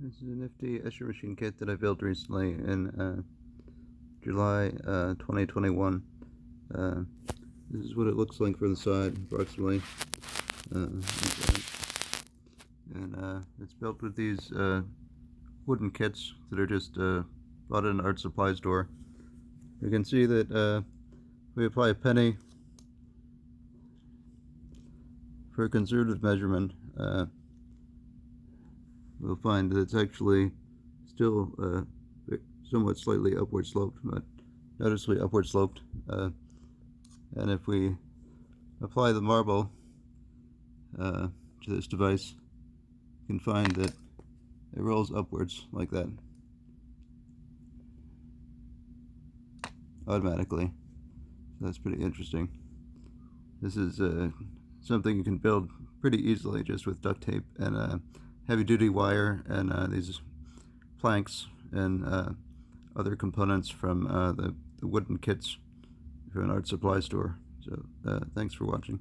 This is a nifty Escher machine kit that I built recently in July 2021. This is what it looks like from the side, approximately. It's built with these wooden kits that are just bought at an art supply store. You can see that we apply a penny for a conservative measurement. We'll find that it's actually still somewhat slightly upward sloped, but noticeably upward sloped. And if we apply the marble to this device, you can find that it rolls upwards like that automatically. So that's pretty interesting. This is something you can build pretty easily just with duct tape and heavy-duty wire and these planks and other components from the wooden kits from an art supply store. So thanks for watching.